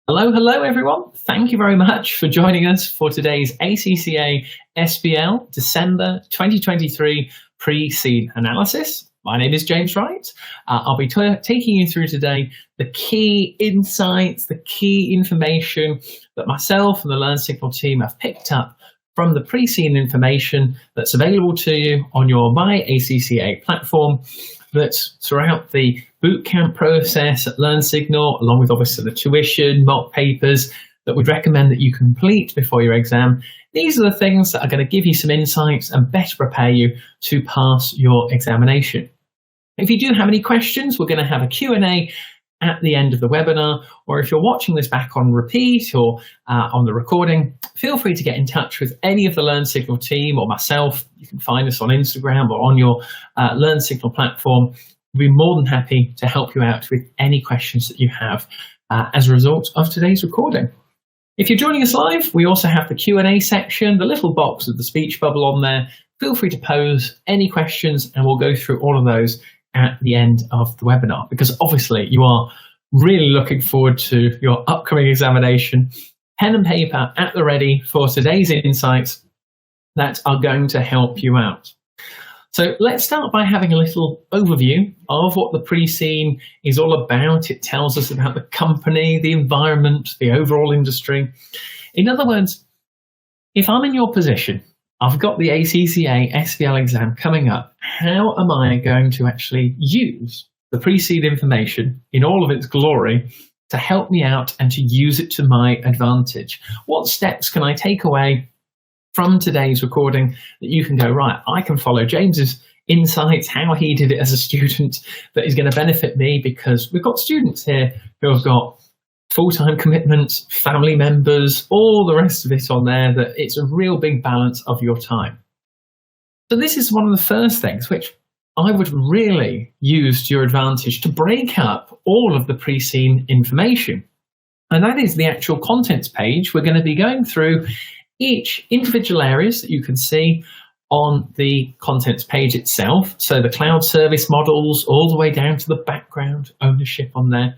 Hello everyone. Thank you very much for joining us for today's ACCA SBL December 2023 pre-seed analysis. My name is James Wright. I'll be taking you through today the key insights, the key information that myself and the Learnsignal team have picked up from the pre-seed information that's available to you on your My ACCA platform, that's throughout the bootcamp process at Learnsignal, along with obviously the tuition, mock papers that we'd recommend that you complete before your exam. These are the things that are going to give you some insights and better prepare you to pass your examination. If you do have any questions, we're going to have a Q&A at the end of the webinar, or if you're watching this back on repeat or on the recording, feel free to get in touch with any of the Learnsignal team or myself. You can find us on Instagram or on your Learnsignal platform. We'll be more than happy to help you out with any questions that you have as a result of today's recording. If you're joining us live, we also have the Q&A section, the little box with the speech bubble on there. Feel free to pose any questions and we'll go through all of those at the end of the webinar, because obviously you are really looking forward to your upcoming examination. Pen and paper at the ready for today's insights that are going to help you out. So let's start by having a little overview of what the pre-scene is all about. It tells us about the company, the environment, the overall industry. In other words, if I'm in your position, I've got the ACCA SBL exam coming up, how am I going to actually use the pre-seed information in all of its glory to help me out and to use it to my advantage? What steps can I take away from today's recording that you can go, right, I can follow James's insights, how he did it as a student, that is going to benefit me, because we've got students here who have got full-time commitments, family members, all the rest of it on there, that it's a real big balance of your time. So this is one of the first things which I would really use to your advantage to break up all of the pre-scene information. And that is the actual contents page. We're going to be going through each individual areas that you can see on the contents page itself. So the cloud service models all the way down to the background ownership on there.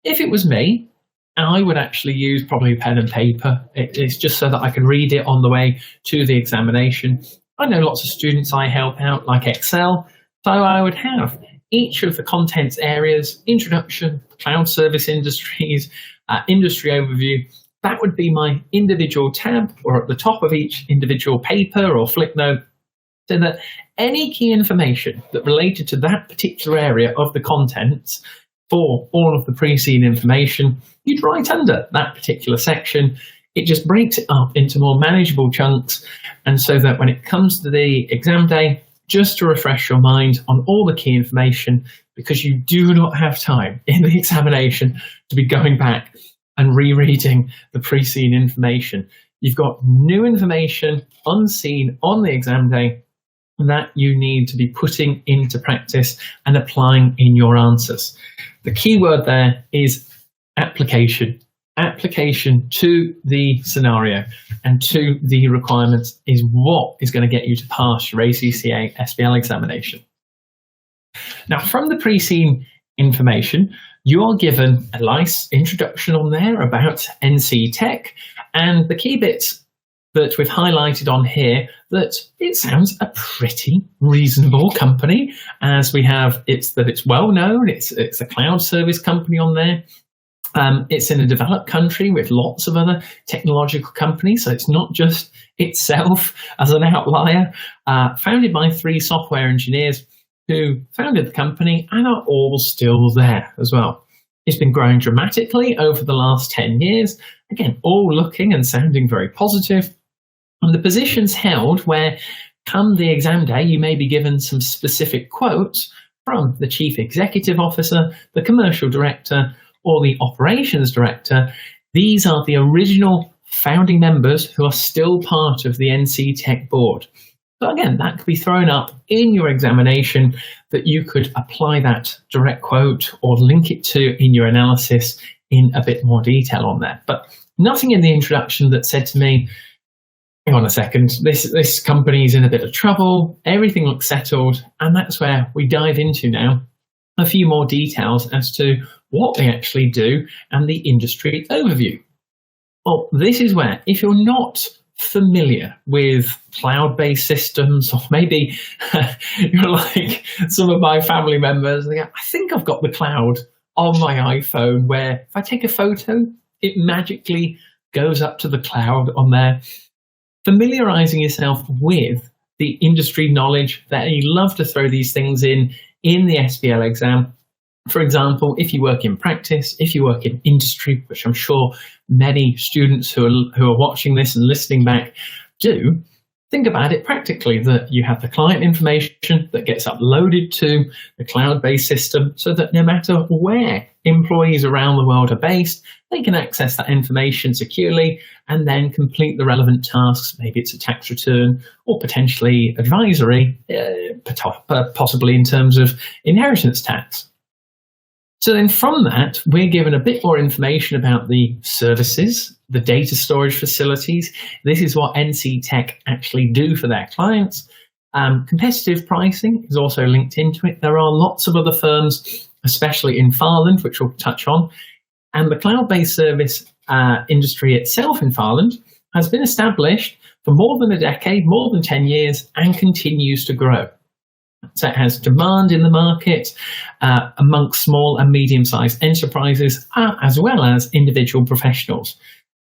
If it was me, I would actually use probably pen and paper. It's just so that I can read it on the way to the examination. I know lots of students I help out like Excel, so I would have each of the contents areas, introduction, cloud service industries, industry overview. That would be my individual tab, or at the top of each individual paper or flip note, so that any key information that related to that particular area of the contents for all of the pre-seed information, you'd write under that particular section. It just breaks it up into more manageable chunks, and so that when it comes to the exam day, just to refresh your mind on all the key information, because you do not have time in the examination to be going back and rereading the pre-seed information. You've got new information unseen on the exam day that you need to be putting into practice and applying in your answers. The key word there is application. Application to the scenario and to the requirements is what is going to get you to pass your ACCA SBL examination. Now, from the pre-scene information, you are given a nice introduction on there about NCTech, and the key bits that we've highlighted on here, that it sounds a pretty reasonable company, as we have it's well known, it's a cloud service company on there. It's in a developed country with lots of other technological companies, so it's not just itself as an outlier. Founded by 3 software engineers who founded the company and are all still there as well. It's been growing dramatically over the last 10 years, again, all looking and sounding very positive. And the positions held where, come the exam day, you may be given some specific quotes from the Chief Executive Officer, the Commercial Director, or the Operations Director. These are the original founding members who are still part of the NCTech board. So again, that could be thrown up in your examination, that you could apply that direct quote or link it to in your analysis in a bit more detail on that. But nothing in the introduction that said to me, hang on a second, this company's in a bit of trouble, everything looks settled, and that's where we dive into now. a few more details as to what they actually do and the industry overview. Well, this is where, if you're not familiar with cloud-based systems, or maybe you're like some of my family members, they go, I think I've got the cloud on my iPhone, where if I take a photo, it magically goes up to the cloud on there. Familiarizing yourself with the industry knowledge, that you love to throw these things in the SBL exam. For example, if you work in practice, if you work in industry, which I'm sure many students who are watching this and listening back do, think about it practically, that you have the client information that gets uploaded to the cloud-based system, so that no matter where employees around the world are based, they can access that information securely and then complete the relevant tasks. Maybe it's a tax return or potentially advisory, possibly in terms of inheritance tax. So then from that, we're given a bit more information about the services, the data storage facilities. This is what NCTech actually do for their clients. Competitive pricing is also linked into it. There are lots of other firms, especially in Farland, which we'll touch on. And the cloud-based service industry itself in Farland has been established for more than a decade, more than 10 years, and continues to grow. So it has demand in the market amongst small and medium-sized enterprises, as well as individual professionals.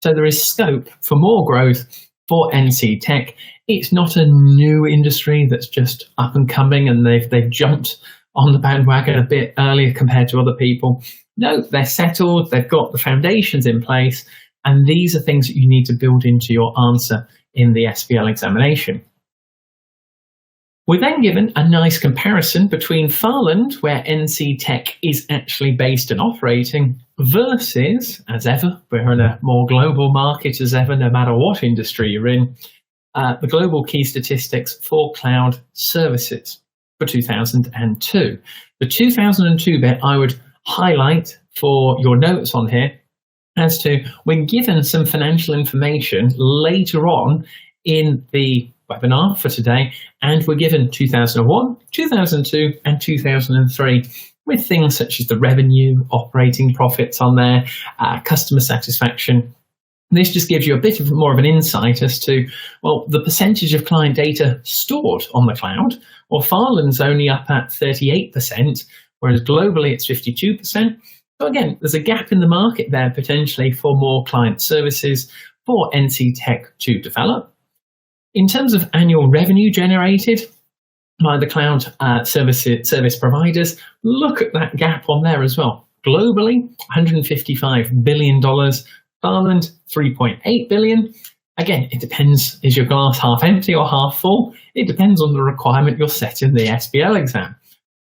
So there is scope for more growth for NCTech. It's not a new industry that's just up and coming and they've jumped on the bandwagon a bit earlier compared to other people. No, they're settled, they've got the foundations in place, and these are things that you need to build into your answer in the SBL examination. We're then given a nice comparison between Farland, where NCTech is actually based and operating, versus, as ever, we're in a more global market as ever, no matter what industry you're in, the global key statistics for cloud services for 2002. The 2002 bit I would highlight for your notes on here, as to we're given some financial information later on in the webinar for today, and we're given 2001, 2002 and 2003 with things such as the revenue, operating profits on there, customer satisfaction. This just gives you a bit more of an insight as to, well, the percentage of client data stored on the cloud. Well, Farland's only up at 38%, whereas globally it's 52%. So again, there's a gap in the market there potentially for more client services for NCTech to develop. In terms of annual revenue generated by the cloud service providers, look at that gap on there as well. Globally, $155 billion. Farland, $3.8 billion. Again, it depends, is your glass half empty or half full? It depends on the requirement you're set in the SBL exam.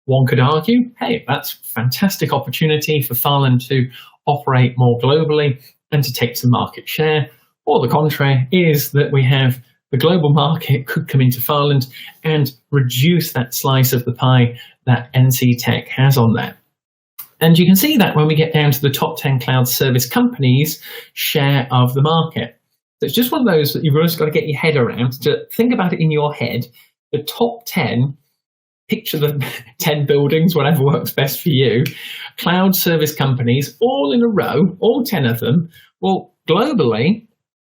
One could argue, hey, that's a fantastic opportunity for Farland to operate more globally and to take some market share. Or the contrary is that we have the global market could come into Farland and reduce that slice of the pie that NCTech has on there. And you can see that when we get down to the top 10 cloud service companies' share of the market. So it's just one of those that you've always got to get your head around, to think about it in your head. The top 10, picture the 10 buildings, whatever works best for you, cloud service companies, all in a row, all 10 of them. Well, globally,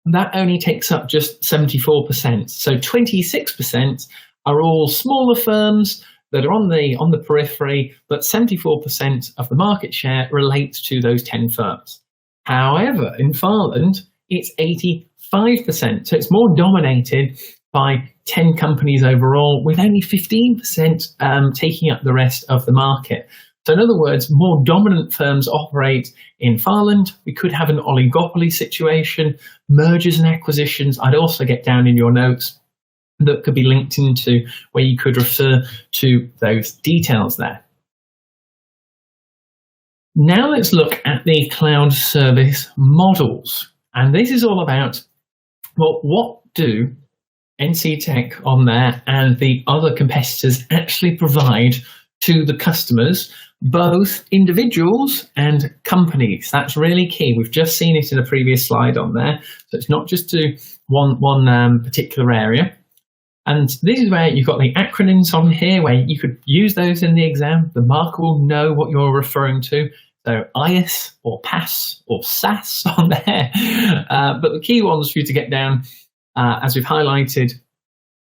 that only takes up just 74%. So 26% are all smaller firms that are on the periphery, but 74% of the market share relates to those 10 firms. However, in Farland, it's 85%. So it's more dominated by 10 companies overall, with only 15% taking up the rest of the market. So in other words, more dominant firms operate in Farland. We could have an oligopoly situation, mergers and acquisitions. I'd also get down in your notes that could be linked into where you could refer to those details there. Now let's look at the cloud service models. And this is all about, well, what do NCTech on there and the other competitors actually provide to the customers, both individuals and companies? That's really key. We've just seen it in a previous slide on there. So it's not just to one particular area. And this is where you've got the acronyms on here, where you could use those in the exam. The marker will know what you're referring to. So IAS or PASS or SAS on there. But the key ones for you to get down, as we've highlighted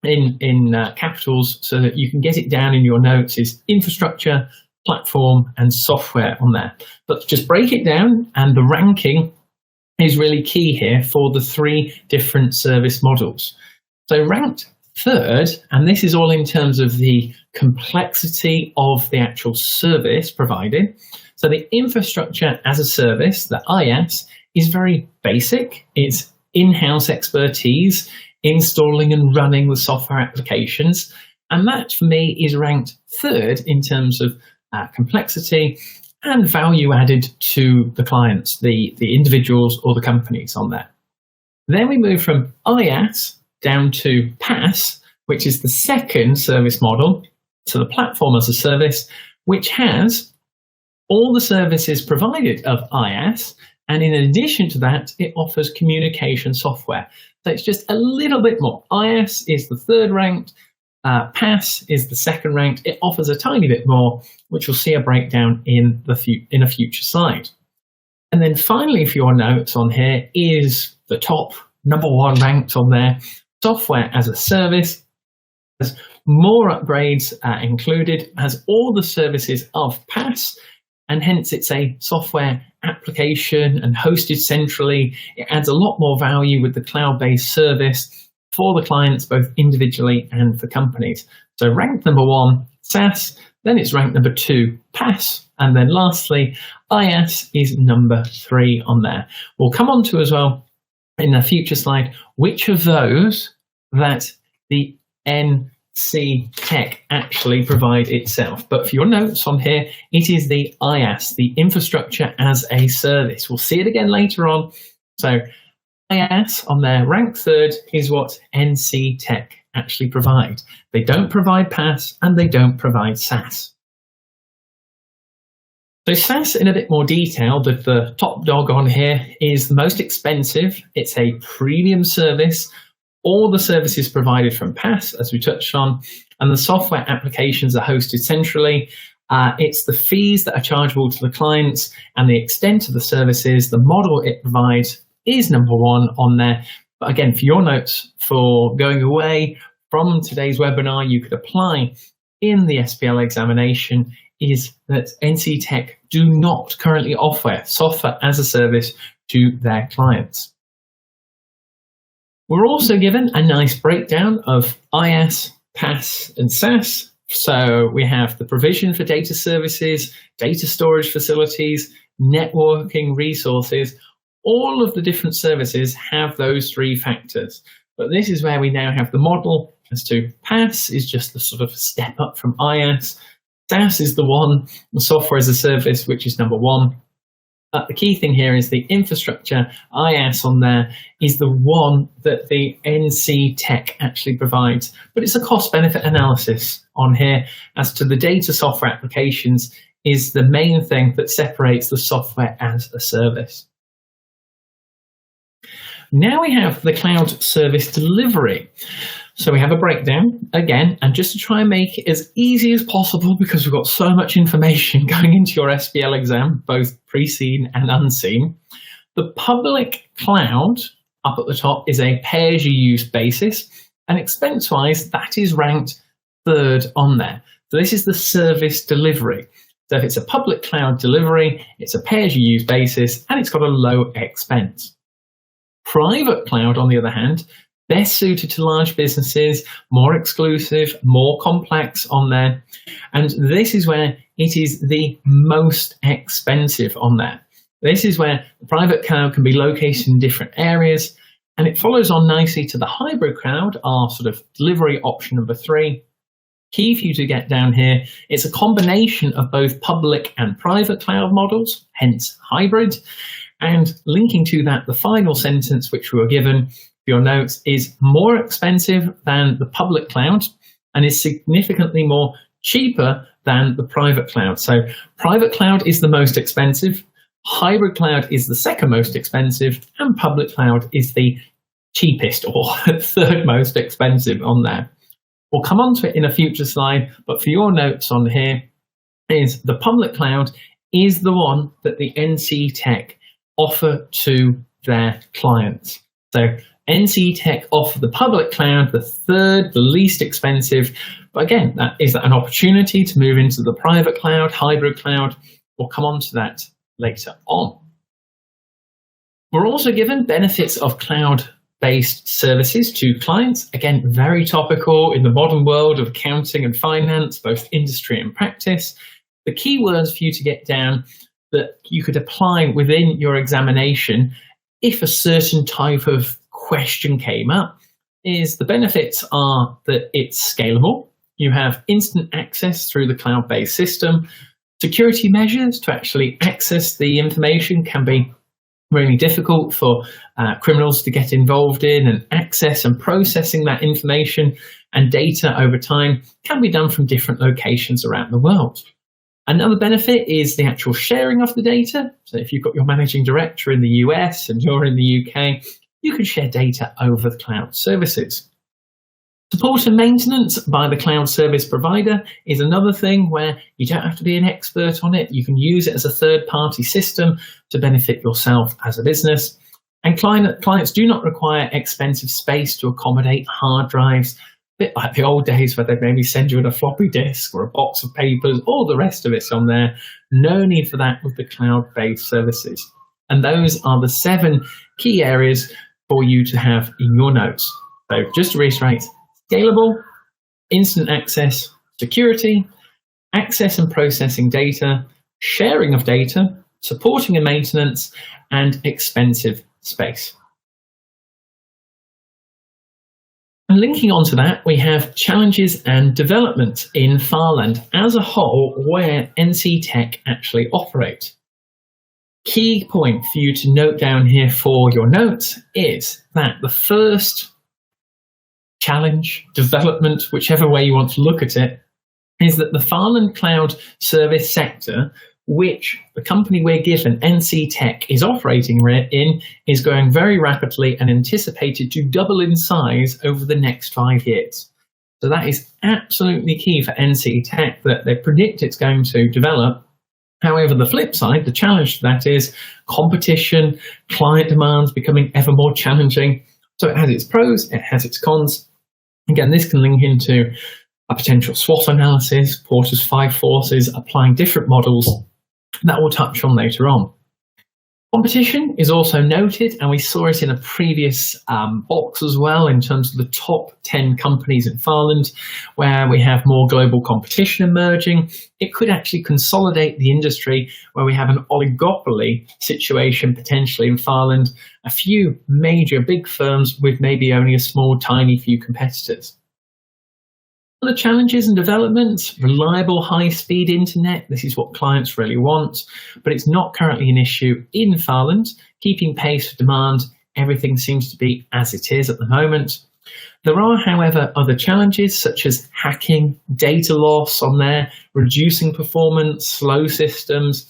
in capitals so that you can get it down in your notes, is infrastructure, platform and software on there. But just break it down, and the ranking is really key here for the 3 different service models. So ranked third, and this is all in terms of the complexity of the actual service provided. So the infrastructure as a service, the IaaS, is very basic. It's in-house expertise, installing and running the software applications. And that for me is ranked third in terms of complexity and value added to the clients, the individuals or the companies on there. Then we move from IaaS down to PaaS, which is the second service model, to the platform as a service, which has all the services provided of IaaS, and in addition to that, it offers communication software. So it's just a little bit more. IaaS is the third ranked, PaaS is the second ranked. It offers a tiny bit more, which we'll see a breakdown in a future slide. And then finally, for your notes on here, is the top number 1 ranked on there, software as a service. Has more upgrades included, has all the services of PaaS, and hence it's a software application and hosted centrally. It adds a lot more value with the cloud-based service for the clients, both individually and for companies. So ranked number 1, SaaS, then it's ranked number 2, PaaS, and then lastly, IaaS is number 3 on there. We'll come on to as well in a future slide which of those that the NCTech actually provide itself. But for your notes on here, it is the IaaS, the infrastructure as a service. We'll see it again later on. So IaaS on their rank third is what NCTech actually provide. They don't provide PaaS and they don't provide SaaS. So SaaS in a bit more detail, but the top dog on here is the most expensive. It's a premium service. All the services provided from PaaS, as we touched on, and the software applications are hosted centrally. It's the fees that are chargeable to the clients and the extent of the services. The model it provides is number 1 on there. But again, for your notes for going away from today's webinar, you could apply in the SBL examination, is that NCTech do not currently offer software as a service to their clients. We're also given a nice breakdown of IaaS, PaaS and SaaS. So we have the provision for data services, data storage facilities, networking resources. All of the different services have those 3 factors. But this is where we now have the model as to PaaS is just the sort of step up from IaaS. SaaS is the one, the software as a service, which is number 1. But the key thing here is the infrastructure, IaaS on there, is the one that the NCTech actually provides. But it's a cost-benefit analysis on here as to the data software applications is the main thing that separates the software as a service. Now we have the cloud service delivery. So we have a breakdown again, and just to try and make it as easy as possible, because we've got so much information going into your SBL exam, both pre-seen and unseen. The public cloud up at the top is a pay-as-you-use basis, and expense-wise, that is ranked 3rd on there. So this is the service delivery. So if it's a public cloud delivery, it's a pay-as-you-use basis, and it's got a low expense. Private cloud, on the other hand, best suited to large businesses, more exclusive, more complex on there. And this is where it is the most expensive on there. This is where the private cloud can be located in different areas, and it follows on nicely to the hybrid cloud, our sort of delivery option number 3. Key for you to get down here, it's a combination of both public and private cloud models, hence hybrid. And linking to that, the final sentence which we were given for your notes is more expensive than the public cloud and is significantly more cheaper than the private cloud. So private cloud is the most expensive, hybrid cloud is the second most expensive, and public cloud is the cheapest or 3rd most expensive on there. We'll come on to it in a future slide, but for your notes on here is the public cloud is the one that the NCTech offer to their clients. So NCTech offer the public cloud, the third, the least expensive. But again, that is an opportunity to move into the private cloud, hybrid cloud. We'll come on to that later on. We're also given benefits of cloud-based services to clients. Again, very topical in the modern world of accounting and finance, both industry and practice. The key words for you to get down that you could apply within your examination if a certain type of question came up is the benefits are that it's scalable. You have instant access through the cloud-based system. Security measures to actually access the information can be really difficult for criminals to get involved in, and access and processing that information and data over time can be done from different locations around the world. Another benefit is the actual sharing of the data. So if you've got your managing director in the US and you're in the UK, you can share data over the cloud services. Support and maintenance by the cloud service provider is another thing where you don't have to be an expert on it. You can use it as a third-party system to benefit yourself as a business. And clients do not require expensive space to accommodate hard drives, a bit like the old days where they'd maybe send you in a floppy disk or a box of papers, all the rest of it's on there. No need for that with the cloud-based services. And those are the 7 key areas for you to have in your notes. So just to reiterate, scalable, instant access, security, access and processing data, sharing of data, supporting and maintenance, and expensive space. And linking onto that, we have challenges and development in Farland as a whole, where NCTech actually operate. Key point for you to note down here for your notes is that the first challenge, development, whichever way you want to look at it, is that the Farland cloud service sector, which the company we're given, NCTech, is operating in, is growing very rapidly and anticipated to double in size over the next 5 years. So that is absolutely key for NCTech, that they predict it's going to develop. However, the flip side, the challenge to that is competition, client demands becoming ever more challenging. So it has its pros, it has its cons. Again, this can link into a potential SWOT analysis, Porter's 5 forces, applying different models that we'll touch on later on. Competition is also noted, and we saw it in a previous box as well in terms of the top 10 companies in Farland, where we have more global competition emerging. It could actually consolidate the industry where we have an oligopoly situation potentially in Farland, a few major big firms with maybe only a small, tiny few competitors. Other challenges and developments, reliable high-speed internet. This is what clients really want, but it's not currently an issue in Farland. Keeping pace with demand, everything seems to be as it is at the moment. There are, however, other challenges such as hacking, data loss on there, reducing performance, slow systems.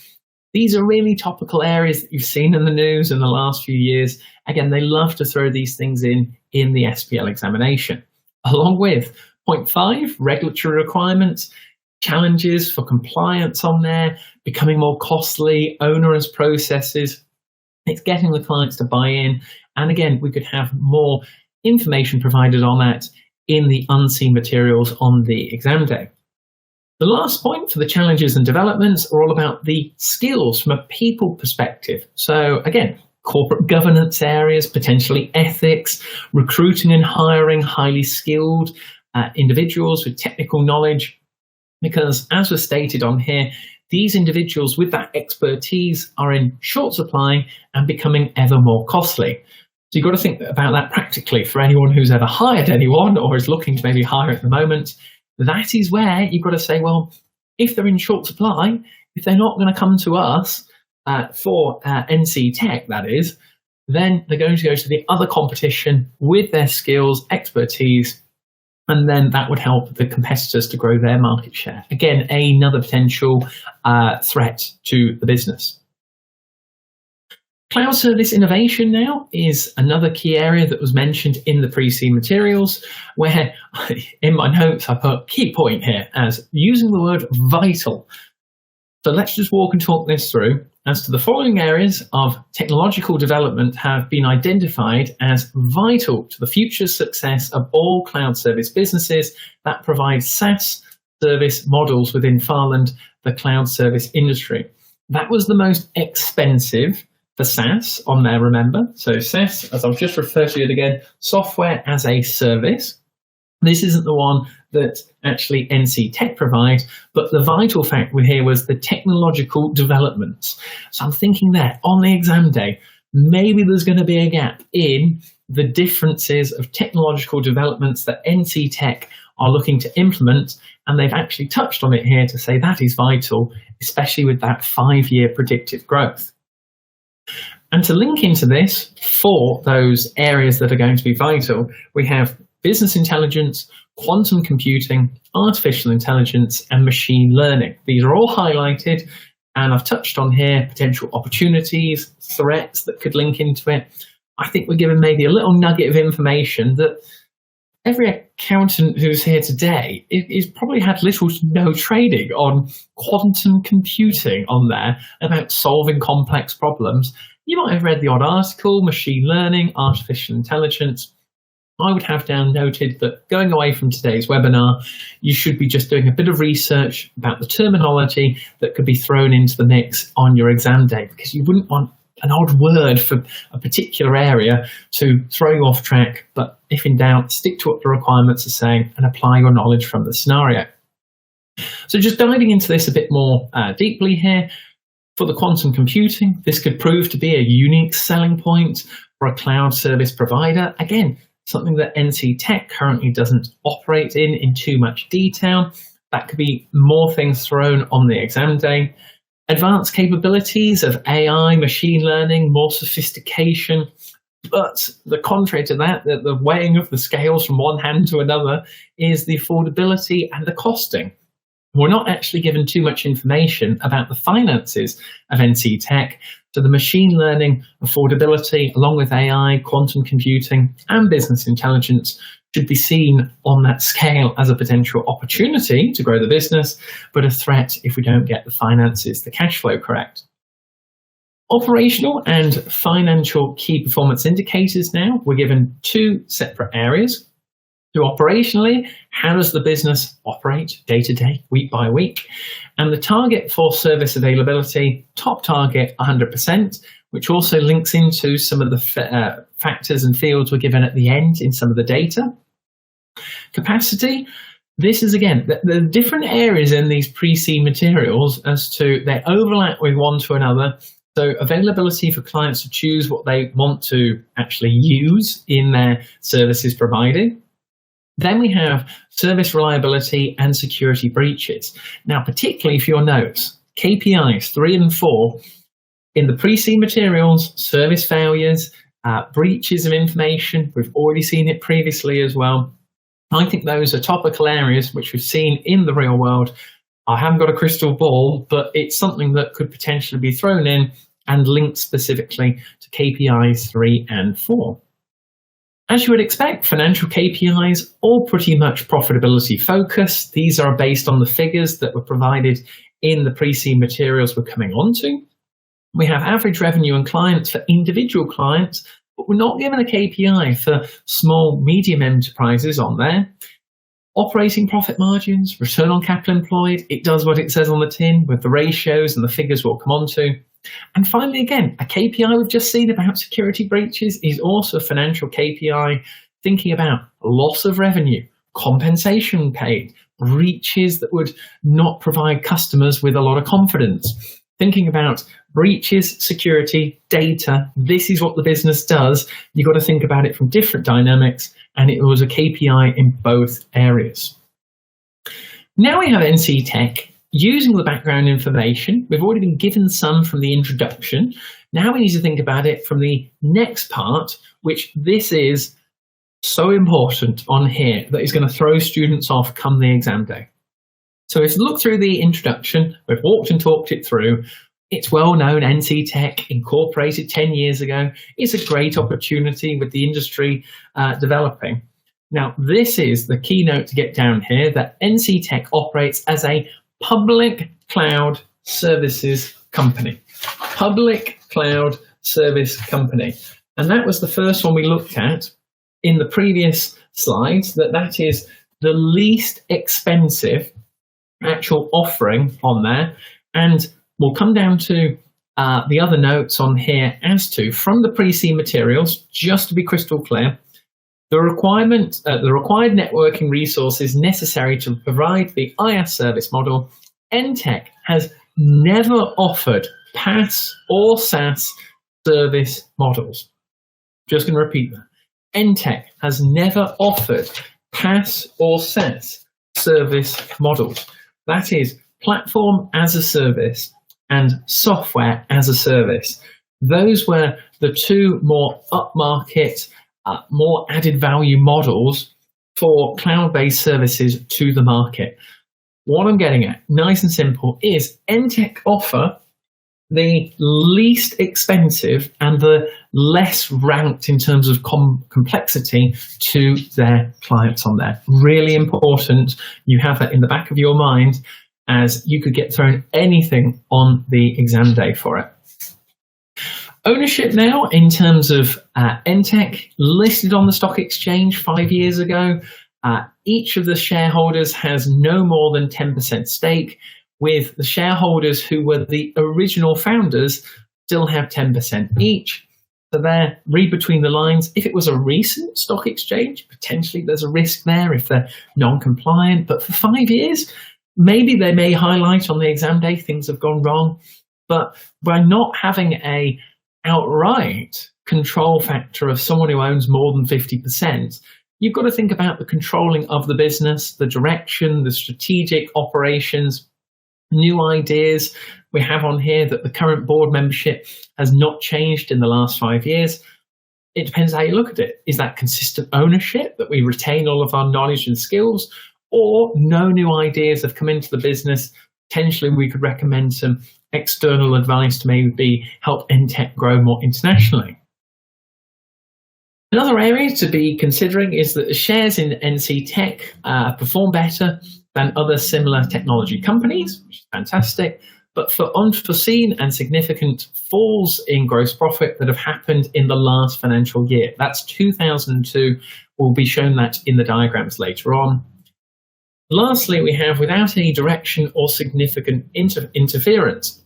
These are really topical areas that you've seen in the news in the last few years. Again, they love to throw these things in the SBL examination, along with Point 5, regulatory requirements, challenges for compliance on there, becoming more costly, onerous processes. It's getting the clients to buy in. And again, we could have more information provided on that in the unseen materials on the exam day. The last point for the challenges and developments are all about the skills from a people perspective. So again, corporate governance areas, potentially ethics, recruiting and hiring highly skilled individuals with technical knowledge, because as was stated on here, these individuals with that expertise are in short supply and becoming ever more costly. So you've got to think about that practically for anyone who's ever hired anyone or is looking to maybe hire at the moment. That is where you've got to say, well, if they're in short supply, if they're not going to come to us for NCTech, that is, then they're going to go to the other competition with their skills, expertise, and then that would help the competitors to grow their market share. Again, another potential threat to the business. Cloud service innovation now is another key area that was mentioned in the pre-seed materials, where in my notes I put key point here as using the word vital. So let's just walk and talk this through. As to the following areas of technological development have been identified as vital to the future success of all cloud service businesses that provide SaaS service models within Farland, the cloud service industry. That was the most expensive for SaaS on there, remember. So SaaS, as I've just referred to it again, software as a service. This isn't the one that actually NCTech provides, but the vital fact here was the technological developments. So I'm thinking there, on the exam day, maybe there's going to be a gap in the differences of technological developments that NCTech are looking to implement, and they've actually touched on it here to say that is vital, especially with that 5-year predictive growth. And to link into this, for those areas that are going to be vital, we have business intelligence, quantum computing, artificial intelligence, and machine learning. These are all highlighted, and I've touched on here potential opportunities, threats that could link into it. I think we're given maybe a little nugget of information that every accountant who's here today is probably had little to no training on quantum computing on there about solving complex problems. You might have read the odd article, machine learning, artificial intelligence. I would have down noted that going away from today's webinar, you should be just doing a bit of research about the terminology that could be thrown into the mix on your exam day, because you wouldn't want an odd word for a particular area to throw you off track. But if in doubt, stick to what the requirements are saying and apply your knowledge from the scenario. So just diving into this a bit more deeply here, for the quantum computing, this could prove to be a unique selling point for a cloud service provider. Again, something that NCTech currently doesn't operate in too much detail. That could be more things thrown on the exam day. Advanced capabilities of AI, machine learning, more sophistication. But the contrary to that, the weighing of the scales from one hand to another, is the affordability and the costing. We're not actually given too much information about the finances of NCTech, so the machine learning affordability, along with AI, quantum computing, and business intelligence, should be seen on that scale as a potential opportunity to grow the business, but a threat if we don't get the finances, the cash flow correct. Operational and financial key performance indicators now, we're given two separate areas. So operationally, how does the business operate day to day, week by week? And the target for service availability, top target 100%, which also links into some of the factors and fields we're given at the end in some of the data. Capacity, this is again, the different areas in these pre-seed materials as to their overlap with one to another. So availability for clients to choose what they want to actually use in their services provided. Then we have service reliability and security breaches. Now, particularly for your notes, KPIs 3 and 4, in the pre-seed materials, service failures, breaches of information, we've already seen it previously as well. I think those are topical areas which we've seen in the real world. I haven't got a crystal ball, but it's something that could potentially be thrown in and linked specifically to KPIs 3 and 4. As you would expect, financial KPIs, all pretty much profitability focused. These are based on the figures that were provided in the pre-seed materials we're coming on to. We have average revenue and clients for individual clients, but we're not given a KPI for small, medium enterprises on there. Operating profit margins, return on capital employed, it does what it says on the tin with the ratios and the figures we'll come on to. And finally, again, a KPI we've just seen about security breaches is also a financial KPI, thinking about loss of revenue, compensation paid, breaches that would not provide customers with a lot of confidence. Thinking about breaches, security, data, this is what the business does. You've got to think about it from different dynamics, and it was a KPI in both areas. Now we have NCTech. Using the background information, we've already been given some from the introduction. Now we need to think about it from the next part, which this is so important on here that is going to throw students off come the exam day. So if you look through the introduction, we've walked and talked it through. It's well known, NCTech incorporated 10 years ago. It's a great opportunity with the industry developing. Now, this is the keynote to get down here, that NCTech operates as a public cloud services company. Public cloud service company. And that was the first one we looked at in the previous slides, that is the least expensive actual offering on there. And we'll come down to the other notes on here as to, from the Preseen materials, just to be crystal clear, the required networking resources necessary to provide the IaaS service model. NCTech has never offered PaaS or SaaS service models. Just going to repeat that. NCTech has never offered PaaS or SaaS service models. That is platform as a service and software as a service. Those were the two more upmarket, more added value models for cloud-based services to the market. What I'm getting at, nice and simple, is NCTech offer the least expensive and the less ranked in terms of complexity to their clients on there. Really important you have that in the back of your mind, as you could get thrown anything on the exam day for it. Ownership now, in terms of NCTech, listed on the stock exchange 5 years ago. Each of the shareholders has no more than 10% stake, with the shareholders who were the original founders still have 10% each. So there, read between the lines. If it was a recent stock exchange, potentially there's a risk there if they're non-compliant. But for 5 years, maybe they may highlight on the exam day things have gone wrong. But by not having a outright control factor of someone who owns more than 50%, you've got to think about the controlling of the business, the direction, the strategic operations, new ideas. We have on here that the current board membership has not changed in the last 5 years. It depends how you look at it. Is that consistent ownership, that we retain all of our knowledge and skills, or no new ideas have come into the business? Potentially we could recommend some external advice to maybe help NCTech grow more internationally. Another area to be considering is that the shares in NCTech perform better than other similar technology companies, which is fantastic, but for unforeseen and significant falls in gross profit that have happened in the last financial year. That's 2002. We'll be shown that in the diagrams later on. Lastly, we have, without any direction or significant interference,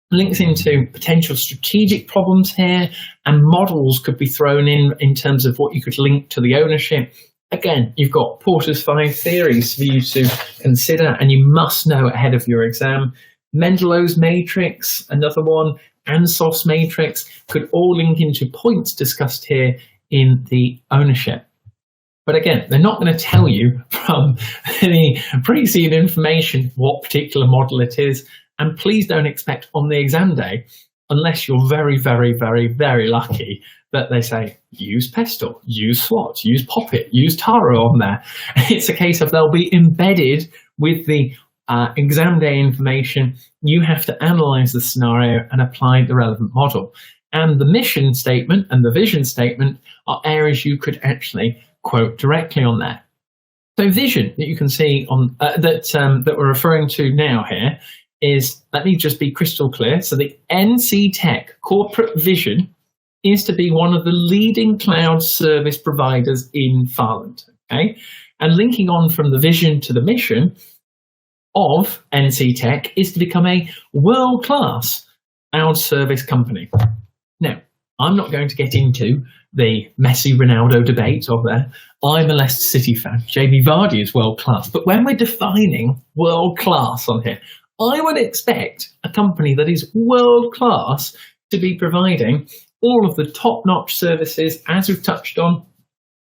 links into potential strategic problems here, and models could be thrown in terms of what you could link to the ownership. Again, you've got Porter's 5 theories for you to consider, and you must know ahead of your exam. Mendelow's matrix, another one, Ansos's matrix, could all link into points discussed here in the ownership. But again, they're not going to tell you from any Preseen information what particular model it is. And please don't expect on the exam day, unless you're very, very, very, very lucky, that they say, use Pestle, use SWOT, use Poppet, use Taro on there. It's a case of they'll be embedded with the exam day information. You have to analyze the scenario and apply the relevant model. And the mission statement and the vision statement are areas you could actually quote directly on there. So vision that you can see on that we're referring to now here is, let me just be crystal clear. So the NCTech corporate vision is to be one of the leading cloud service providers in Farland. Okay, and linking on from the vision to the mission of NCTech is to become a world-class cloud service company. Now, I'm not going to get into the Messi-Ronaldo debate of there. I'm a Leicester City fan. Jamie Vardy is world-class. But when we're defining world-class on here, I would expect a company that is world-class to be providing all of the top-notch services, as we've touched on.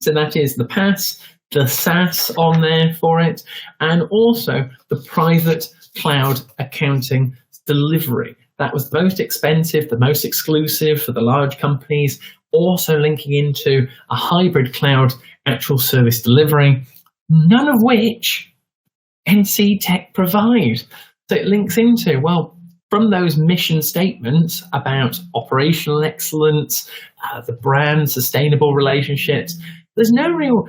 So that is the PaaS, the SaaS on there for it, and also the private cloud accounting delivery. That was the most expensive, the most exclusive for the large companies, also linking into a hybrid cloud actual service delivery, none of which NCTech provide. So it links into, well, from those mission statements about operational excellence, the brand, sustainable relationships, there's no real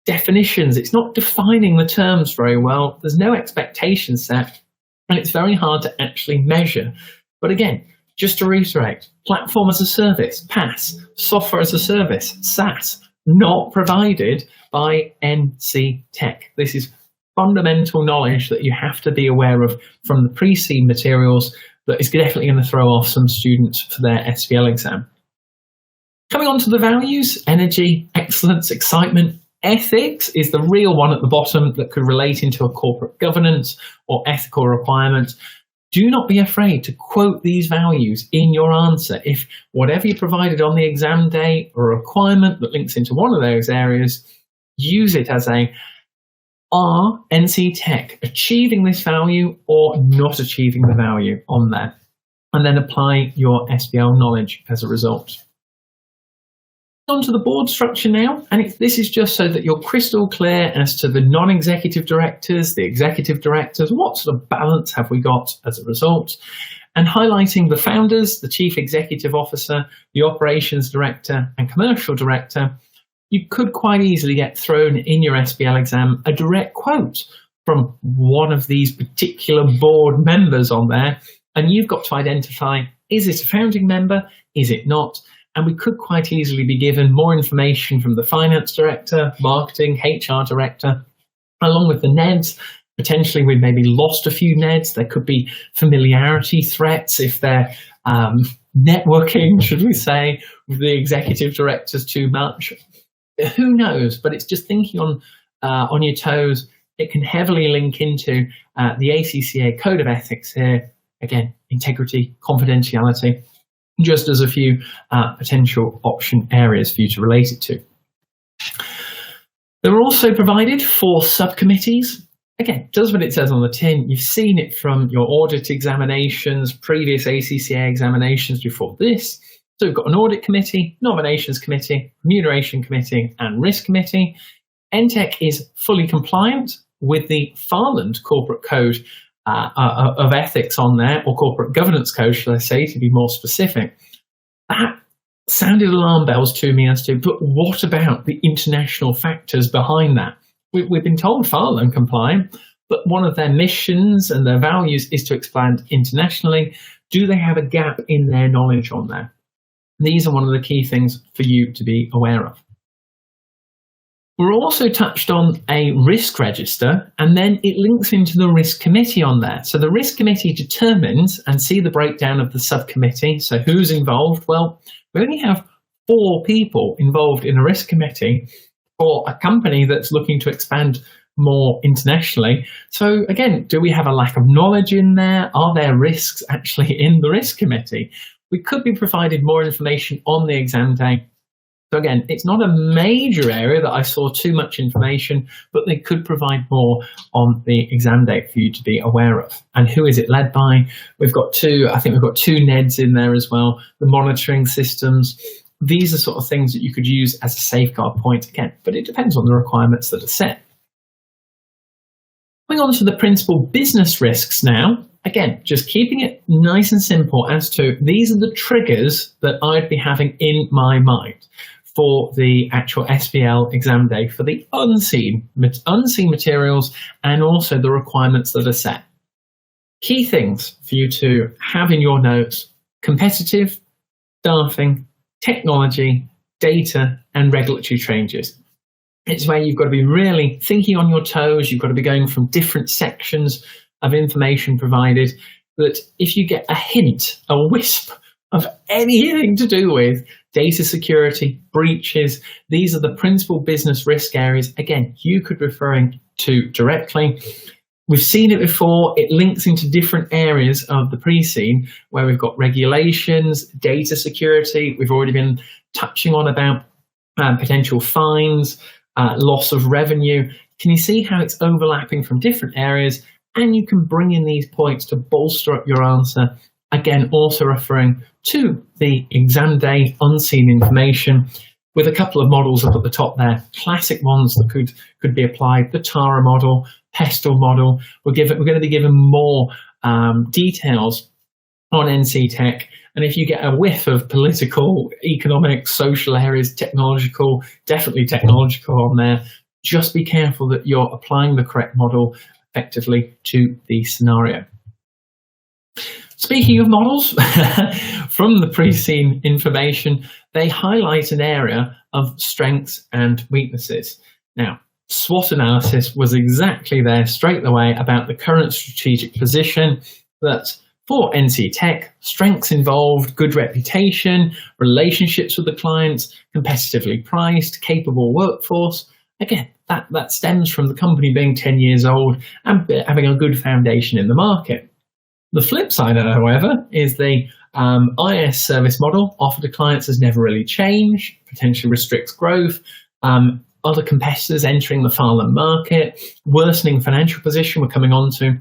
definitions. It's not defining the terms very well. There's no expectation set, and it's very hard to actually measure. But again, just to reiterate, platform as a service, PaaS, software as a service, SaaS, not provided by NCTech. This is fundamental knowledge that you have to be aware of from the pre-seed materials that is definitely going to throw off some students for their SBL exam. Coming on to the values, energy, excellence, excitement. Ethics is the real one at the bottom that could relate into a corporate governance or ethical requirement. Do not be afraid to quote these values in your answer. If whatever you provided on the exam day or a requirement that links into one of those areas, use it as a are NCTech achieving this value or not achieving the value on there? And then apply your SBL knowledge as a result. On to the board structure now, and this is just so that you're crystal clear as to the non-executive directors, the executive directors, what sort of balance have we got as a result, and highlighting the founders, the chief executive officer, the operations director and commercial director. You could quite easily get thrown in your SBL exam a direct quote from one of these particular board members on there, and you've got to identify, is it a founding member, is it not? And we could quite easily be given more information from the finance director, marketing, HR director, along with the NEDs. Potentially we've maybe lost a few NEDs. There could be familiarity threats if they're networking, should we say, with the executive directors too much. Who knows? But it's just thinking on your toes. It can heavily link into the ACCA Code of Ethics here. Again, integrity, confidentiality, just as a few potential option areas for you to relate it to. There are also provided 4 subcommittees. Again, does what it says on the tin. You've seen it from your audit examinations, previous ACCA examinations before this. So we've got an audit committee, nominations committee, remuneration committee, and risk committee. NCTech is fully compliant with the Farland corporate code of ethics on there, or corporate governance code, should I say, to be more specific. That sounded alarm bells to me as to, but what about the international factors behind that? We've been told Farland compliant, but one of their missions and their values is to expand internationally. Do they have a gap in their knowledge on there? These are one of the key things for you to be aware of. We're also touched on a risk register, and then it links into the risk committee on there. So the risk committee determines, and see the breakdown of the subcommittee. So who's involved? Well, we only have 4 people involved in a risk committee for a company that's looking to expand more internationally. So again, do we have a lack of knowledge in there? Are there risks actually in the risk committee? We could be provided more information on the exam day. So again, it's not a major area that I saw too much information, but they could provide more on the exam date for you to be aware of. And who is it led by? We've got 2, I think we've got 2 NEDs in there as well, the monitoring systems. These are sort of things that you could use as a safeguard point again, but it depends on the requirements that are set. Going on to the principal business risks now. Again, just keeping it nice and simple as to these are the triggers that I'd be having in my mind for the actual SBL exam day for the unseen materials and also the requirements that are set. Key things for you to have in your notes: competitive, staffing, technology, data, and regulatory changes. It's where you've got to be really thinking on your toes. You've got to be going from different sections of information provided, that if you get a hint, a wisp of anything to do with data security, breaches, these are the principal business risk areas. Again, you could be referring to directly. We've seen it before. It links into different areas of the pre-scene where we've got regulations, data security. We've already been touching on about potential fines, loss of revenue. Can you see how it's overlapping from different areas? And you can bring in these points to bolster up your answer. Again, also referring to the exam day unseen information with a couple of models up at the top there, classic ones that could be applied, the TARA model, PESTEL model. We're going to be given more details on NCTech. And if you get a whiff of political, economic, social areas, technological, definitely technological on there, just be careful that you're applying the correct model effectively to the scenario. Speaking of models, from the Preseen information, they highlight an area of strengths and weaknesses. Now, SWOT analysis was exactly there straight away about the current strategic position, that for NCTech, strengths involved good reputation, relationships with the clients, competitively priced, capable workforce. Again, that stems from the company being 10 years old and having a good foundation in the market. The flip side, however, is the IS service model offered to clients has never really changed, potentially restricts growth, other competitors entering the Farland market, worsening financial position we're coming on to.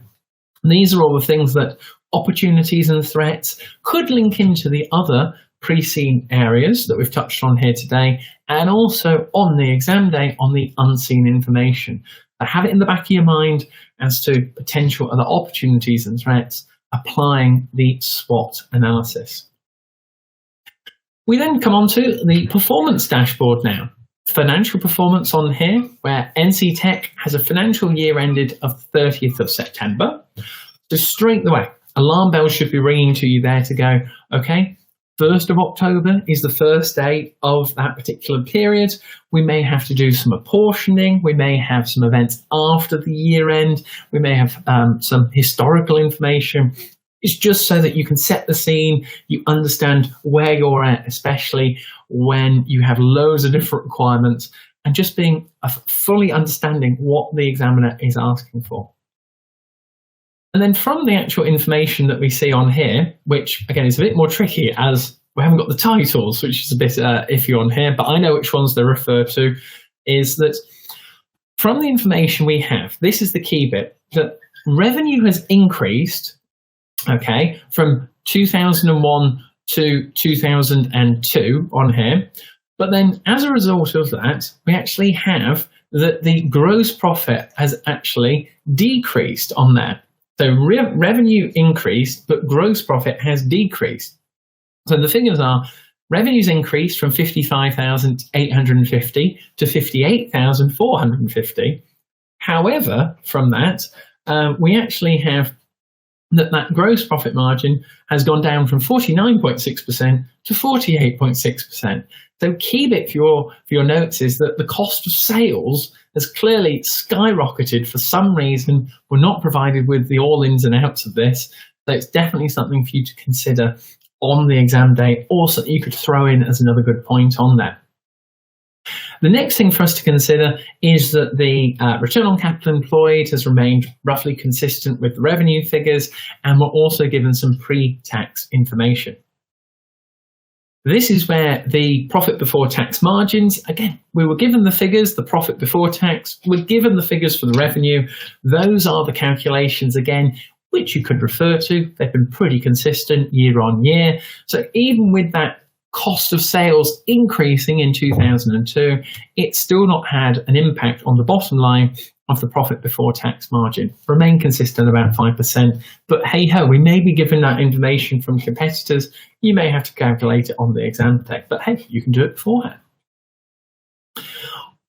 These are all the things that opportunities and threats could link into the other pre-seen areas that we've touched on here today, and also on the exam day on the unseen information. But have it in the back of your mind as to potential other opportunities and threats applying the SWOT analysis. We then come on to the performance dashboard now. Financial performance on here, where NCTech has a financial year ended of 30th of September. So straight away, alarm bells should be ringing to you there to go, okay, 1st of October is the first day of that particular period. We may have to do some apportioning. We may have some events after the year end. We may have some historical information. It's just so that you can set the scene, you understand where you're at, especially when you have loads of different requirements, and just being fully understanding what the examiner is asking for. And then from the actual information that we see on here, which again is a bit more tricky as we haven't got the titles, which is a bit iffy on here, but I know which ones they refer to, is that from the information we have, this is the key bit, that revenue has increased, okay, from 2001 to 2002 on here. But then as a result of that, we actually have that the gross profit has actually decreased on there. So revenue increased, but gross profit has decreased. So the figures are revenues increased from 55,850 to 58,450. However, from that, we actually have that gross profit margin has gone down from 49.6% to 48.6%. So key bit for your notes is that the cost of sales has clearly skyrocketed for some reason. We're not provided with the all ins and outs of this. So it's definitely something for you to consider on the exam day, or something you could throw in as another good point on that. The next thing for us to consider is that the return on capital employed has remained roughly consistent with the revenue figures, and we're also given some pre-tax information. This is where the profit before tax margins, again, we were given the figures, the profit before tax, we're given the figures for the revenue. Those are the calculations again, which you could refer to. They've been pretty consistent year on year. So even with that cost of sales increasing in 2002, it's still not had an impact on the bottom line of the profit before tax margin. Remain consistent about 5%, but hey ho, we may be given that information from competitors. You may have to calculate it on the exam day, but hey, you can do it beforehand.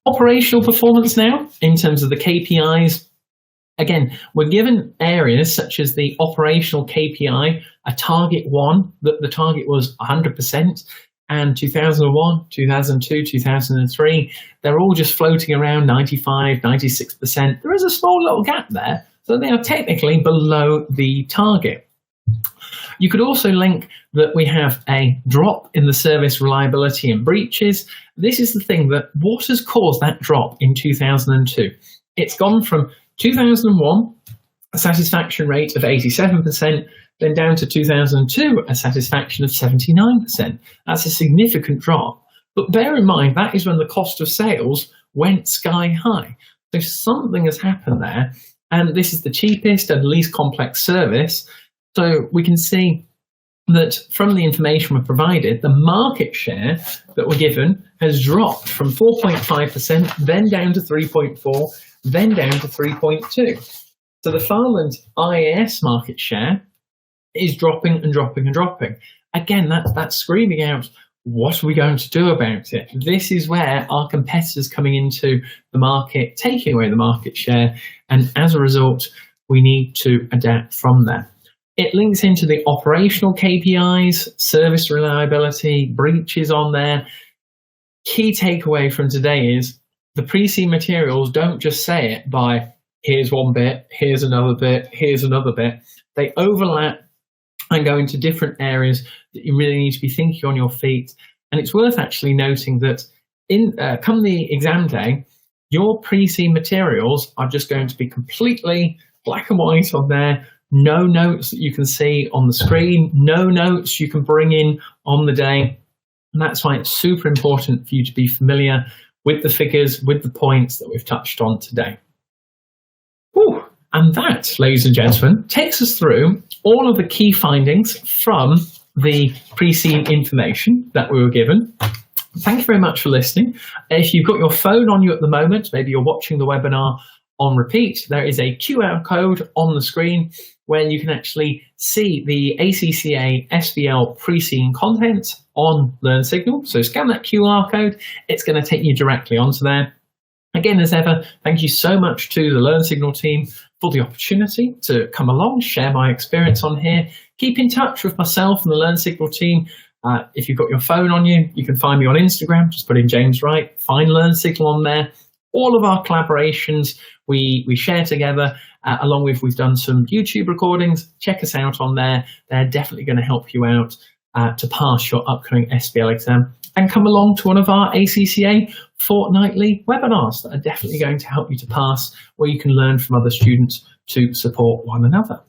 Operational performance now, in terms of the KPIs. Again, we're given areas such as the operational KPI, a target one, that the target was 100%, and 2001, 2002, 2003, they're all just floating around 95, 96%. There is a small little gap there, so they are technically below the target. You could also link that we have a drop in the service reliability and breaches. This is the thing that what has caused that drop in 2002. It's gone from 2001, a satisfaction rate of 87%, then down to 2002, a satisfaction of 79%. That's a significant drop. But bear in mind, that is when the cost of sales went sky high. So something has happened there, and this is the cheapest and least complex service. So we can see that from the information we're provided, the market share that we're given has dropped from 4.5%, then down to 3.4%, then down to 3.2%. So the Farland IAS market share is dropping and dropping and dropping. Again, that's screaming out, what are we going to do about it? This is where our competitors coming into the market, taking away the market share, and as a result, we need to adapt from there. It links into the operational KPIs, service reliability, breaches on there. Key takeaway from today is the pre-seen materials don't just say it by here's one bit, here's another bit, here's another bit. They overlap and go into different areas that you really need to be thinking on your feet. And it's worth actually noting that come the exam day, your pre-seen materials are just going to be completely black and white on there. No notes that you can see on the screen, no notes you can bring in on the day. And that's why it's super important for you to be familiar with the figures, with the points that we've touched on today. Whew. And that, ladies and gentlemen, takes us through all of the key findings from the pre-seen information that we were given. Thank you very much for listening. If you've got your phone on you at the moment, maybe you're watching the webinar on repeat, there is a QR code on the screen where you can actually see the ACCA SBL pre-seen content on Learnsignal. So scan that QR code, it's going to take you directly onto there. Again, as ever, thank you so much to the Learnsignal team for the opportunity to come along, share my experience on here. Keep in touch with myself and the Learnsignal team. If you've got your phone on you, you can find me on Instagram, just put in James Wright, find Learnsignal on there. All of our collaborations we share together, along with we've done some YouTube recordings. Check us out on there. They're definitely going to help you out to pass your upcoming SBL exam, and come along to one of our ACCA fortnightly webinars that are definitely going to help you to pass, where you can learn from other students to support one another.